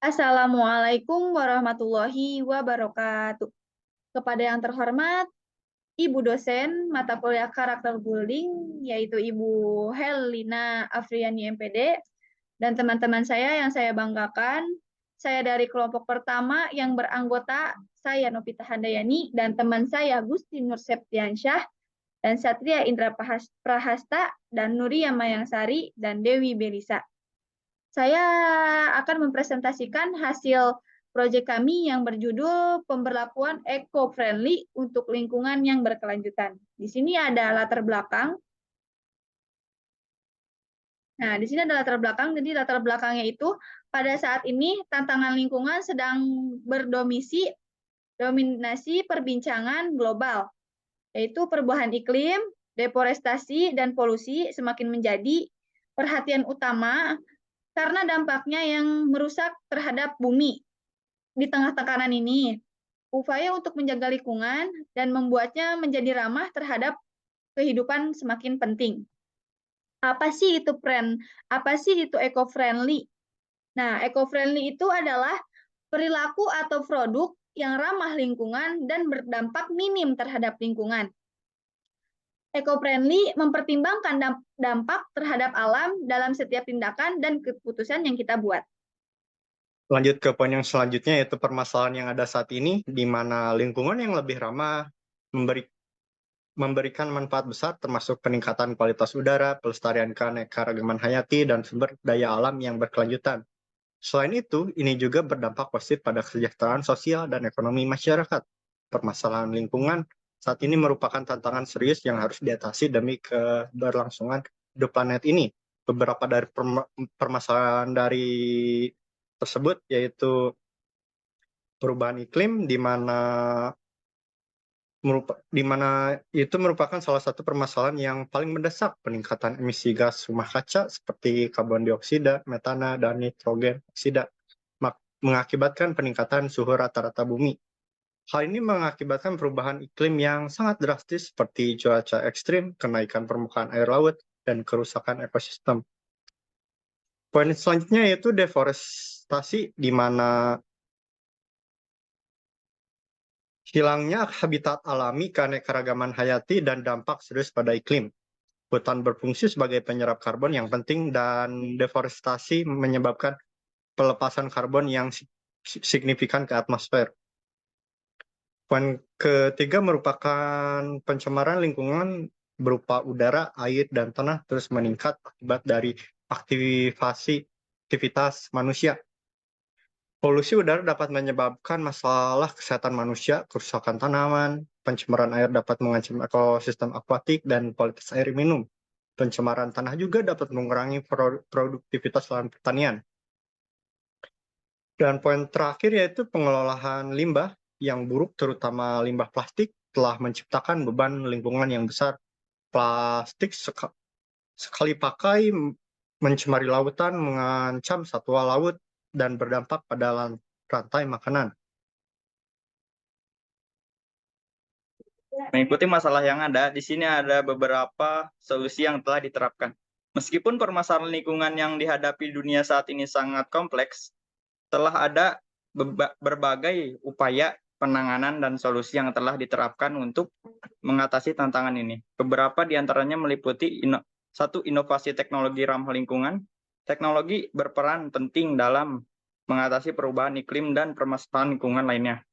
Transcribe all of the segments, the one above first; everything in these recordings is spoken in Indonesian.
Assalamualaikum warahmatullahi wabarakatuh. Kepada yang terhormat, Ibu dosen mata kuliah karakter building, yaitu Ibu Helina Afriani MPD, dan teman-teman saya yang saya banggakan, saya dari kelompok pertama yang beranggota saya Novita Handayani dan teman saya Gusti Nur Septiansyah dan Satria Indra Prahasta dan Nuria Mayangsari dan Dewi Belisa. Saya akan mempresentasikan hasil proyek kami yang berjudul Pemberlakuan Eco-Friendly untuk Lingkungan yang Berkelanjutan. Di sini ada latar belakang. Nah, di sini ada latar belakang. Jadi latar belakangnya itu pada saat ini tantangan lingkungan sedang dominasi perbincangan global, yaitu perubahan iklim, deforestasi, dan polusi semakin menjadi perhatian utama karena dampaknya yang merusak terhadap bumi. Di tengah tekanan ini, upaya untuk menjaga lingkungan dan membuatnya menjadi ramah terhadap kehidupan semakin penting. Apa sih itu Apa sih itu eco-friendly? Nah, eco-friendly itu adalah perilaku atau produk yang ramah lingkungan dan berdampak minim terhadap lingkungan. Eco-friendly mempertimbangkan dampak terhadap alam dalam setiap tindakan dan keputusan yang kita buat. Lanjut ke poin yang selanjutnya, yaitu permasalahan yang ada saat ini, di mana lingkungan yang lebih ramah memberikan manfaat besar, termasuk peningkatan kualitas udara, pelestarian keanekaragaman hayati, dan sumber daya alam yang berkelanjutan. Selain itu, ini juga berdampak positif pada kesejahteraan sosial dan ekonomi masyarakat. Permasalahan lingkungan saat ini merupakan tantangan serius yang harus diatasi demi keberlangsungan hidup planet ini. Beberapa dari permasalahan tersebut yaitu perubahan iklim, di mana itu merupakan salah satu permasalahan yang paling mendesak. Peningkatan emisi gas rumah kaca seperti karbon dioksida, metana, dan nitrogen oksida mengakibatkan peningkatan suhu rata-rata bumi. Hal ini mengakibatkan perubahan iklim yang sangat drastis seperti cuaca ekstrim, kenaikan permukaan air laut, dan kerusakan ekosistem. Poin selanjutnya yaitu deforestasi, di mana hilangnya habitat alami, keanekaragaman hayati, dan dampak serius pada iklim. Hutan berfungsi sebagai penyerap karbon yang penting, dan deforestasi menyebabkan pelepasan karbon yang signifikan ke atmosfer. Poin ketiga merupakan pencemaran lingkungan berupa udara, air, dan tanah terus meningkat akibat dari aktivitas manusia. Polusi udara dapat menyebabkan masalah kesehatan manusia, kerusakan tanaman, pencemaran air dapat mengancam ekosistem akuatik dan kualitas air minum. Pencemaran tanah juga dapat mengurangi produktivitas lahan pertanian. Dan poin terakhir yaitu pengelolaan limbah yang buruk, terutama limbah plastik, telah menciptakan beban lingkungan yang besar. Plastik sekali pakai mencemari lautan, mengancam satwa laut, dan berdampak pada rantai makanan. Mengikuti masalah yang ada, di sini ada beberapa solusi yang telah diterapkan. Meskipun permasalahan lingkungan yang dihadapi dunia saat ini sangat kompleks, telah ada berbagai upaya penanganan dan solusi yang telah diterapkan untuk mengatasi tantangan ini. Beberapa di antaranya meliputi satu, inovasi teknologi ramah lingkungan. Teknologi berperan penting dalam mengatasi perubahan iklim dan permasalahan lingkungan lainnya.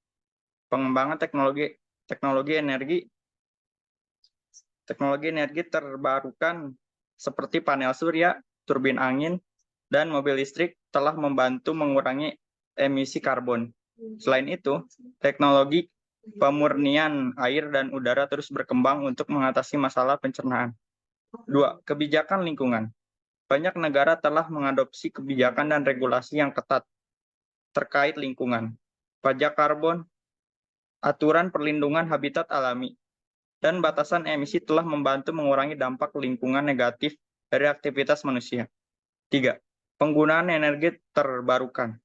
Pengembangan teknologi energi terbarukan seperti panel surya, turbin angin, dan mobil listrik telah membantu mengurangi emisi karbon. Selain itu, teknologi pemurnian air dan udara terus berkembang untuk mengatasi masalah pencernaan. 2. Kebijakan lingkungan. Banyak negara telah mengadopsi kebijakan dan regulasi yang ketat terkait lingkungan, pajak karbon, aturan perlindungan habitat alami, dan batasan emisi telah membantu mengurangi dampak lingkungan negatif dari aktivitas manusia. 3. Penggunaan energi terbarukan.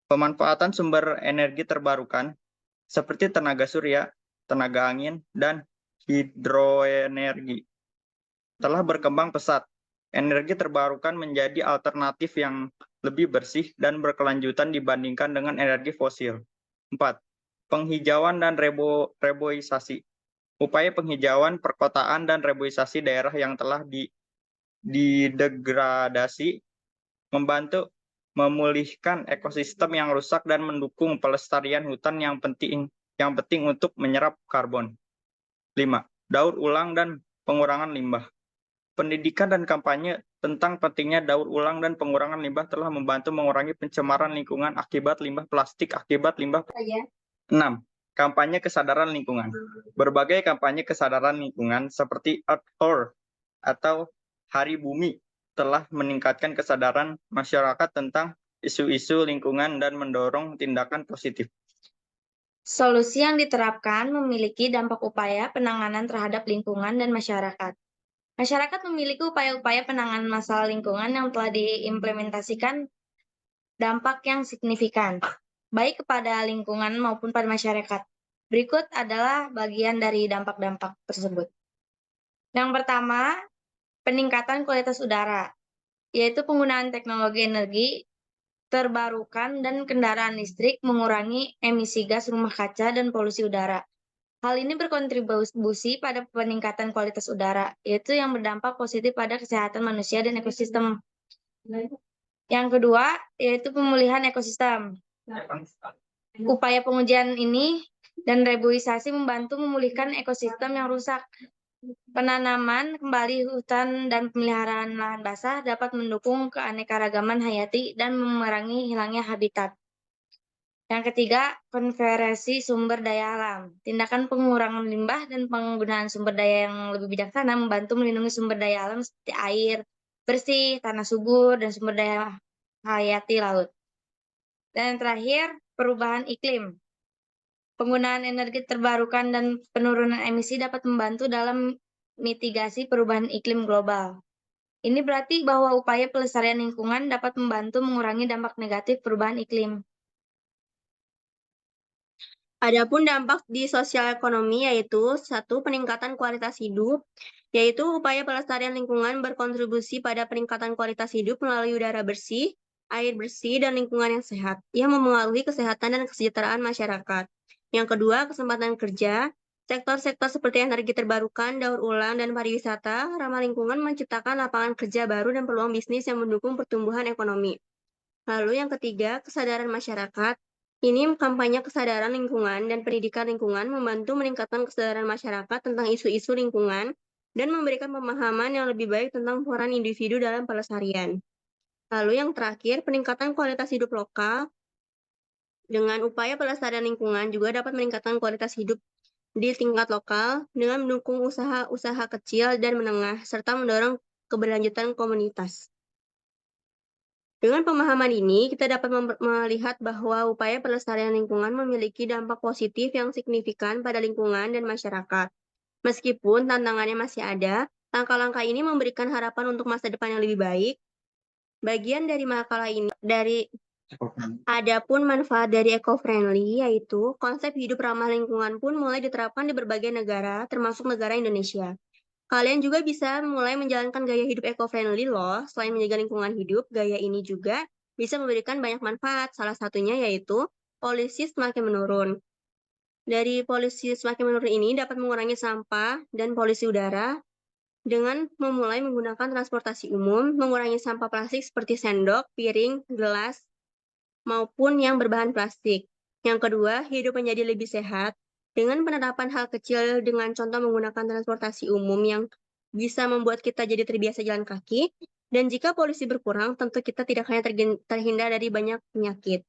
Pemanfaatan sumber energi terbarukan seperti tenaga surya, tenaga angin, dan hidroenergi telah berkembang pesat. energi terbarukan menjadi alternatif yang lebih bersih dan berkelanjutan dibandingkan dengan energi fosil. 4. Penghijauan dan reboisasi. Upaya penghijauan perkotaan dan reboisasi daerah yang telah didegradasi membantu memulihkan ekosistem yang rusak dan mendukung pelestarian hutan yang penting untuk menyerap karbon. 5. Daur ulang dan pengurangan limbah. Pendidikan dan kampanye tentang pentingnya daur ulang dan pengurangan limbah telah membantu mengurangi pencemaran lingkungan akibat limbah plastik 6. Kampanye kesadaran lingkungan. Berbagai kampanye kesadaran lingkungan seperti Earth Hour atau Hari Bumi telah meningkatkan kesadaran masyarakat tentang isu-isu lingkungan dan mendorong tindakan positif. Solusi yang diterapkan memiliki dampak upaya penanganan terhadap lingkungan dan masyarakat. Masyarakat memiliki upaya-upaya penanganan masalah lingkungan yang telah diimplementasikan dampak yang signifikan, baik kepada lingkungan maupun pada masyarakat. Berikut adalah bagian dari dampak-dampak tersebut. Yang pertama, peningkatan kualitas udara, yaitu penggunaan teknologi energi terbarukan dan kendaraan listrik mengurangi emisi gas rumah kaca dan polusi udara. Hal ini berkontribusi pada peningkatan kualitas udara, yaitu yang berdampak positif pada kesehatan manusia dan ekosistem. Yang kedua, yaitu pemulihan ekosistem. Upaya pengujian ini dan reboisasi membantu memulihkan ekosistem yang rusak. Penanaman kembali hutan dan pemeliharaan lahan basah dapat mendukung keanekaragaman hayati dan mengurangi hilangnya habitat. Yang ketiga, konservasi sumber daya alam. Tindakan pengurangan limbah dan penggunaan sumber daya yang lebih bijaksana membantu melindungi sumber daya alam seperti air bersih, tanah subur, dan sumber daya hayati laut. Dan yang terakhir, perubahan iklim. Penggunaan energi terbarukan dan penurunan emisi dapat membantu dalam mitigasi perubahan iklim global. Ini berarti bahwa upaya pelestarian lingkungan dapat membantu mengurangi dampak negatif perubahan iklim. Adapun dampak di sosial ekonomi yaitu 1. Peningkatan kualitas hidup, yaitu upaya pelestarian lingkungan berkontribusi pada peningkatan kualitas hidup melalui udara bersih, air bersih, dan lingkungan yang sehat, yang memengaruhi kesehatan dan kesejahteraan masyarakat. Yang kedua, kesempatan kerja. Sektor-sektor seperti energi terbarukan, daur ulang, dan pariwisata ramah lingkungan menciptakan lapangan kerja baru dan peluang bisnis yang mendukung pertumbuhan ekonomi. Lalu yang ketiga, kesadaran masyarakat. Ini kampanye kesadaran lingkungan dan pendidikan lingkungan membantu meningkatkan kesadaran masyarakat tentang isu-isu lingkungan dan memberikan pemahaman yang lebih baik tentang peran individu dalam pelestarian. Lalu yang terakhir, peningkatan kualitas hidup lokal. Dengan upaya pelestarian lingkungan juga dapat meningkatkan kualitas hidup di tingkat lokal dengan mendukung usaha-usaha kecil dan menengah serta mendorong keberlanjutan komunitas. Dengan pemahaman ini, kita dapat melihat bahwa upaya pelestarian lingkungan memiliki dampak positif yang signifikan pada lingkungan dan masyarakat. Meskipun tantangannya masih ada, langkah-langkah ini memberikan harapan untuk masa depan yang lebih baik. Bagian dari makalah ini adapun manfaat dari eco-friendly, yaitu konsep hidup ramah lingkungan pun mulai diterapkan di berbagai negara, termasuk negara Indonesia. Kalian juga bisa mulai menjalankan gaya hidup eco-friendly loh. Selain menjaga lingkungan hidup, gaya ini juga bisa memberikan banyak manfaat. Salah satunya yaitu polusi semakin menurun. Dari polusi semakin menurun ini dapat mengurangi sampah dan polusi udara dengan memulai menggunakan transportasi umum, mengurangi sampah plastik seperti sendok, piring, gelas, maupun yang berbahan plastik. Yang kedua, hidup menjadi lebih sehat. Dengan penerapan hal kecil dengan contoh menggunakan transportasi umum yang bisa membuat kita jadi terbiasa jalan kaki, dan jika polusi berkurang, tentu kita tidak hanya terhindar dari banyak penyakit.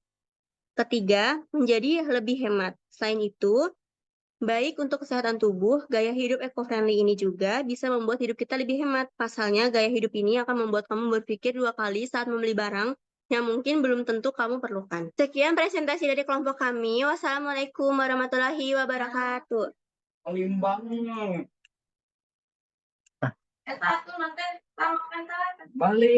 Ketiga, menjadi lebih hemat. Selain itu, baik untuk kesehatan tubuh, gaya hidup eco-friendly ini juga bisa membuat hidup kita lebih hemat. Pasalnya, gaya hidup ini akan membuat kamu berpikir 2 kali saat membeli barang yang mungkin belum tentu kamu perlukan. Sekian presentasi dari kelompok kami. Wassalamualaikum warahmatullahi wabarakatuh. Balik.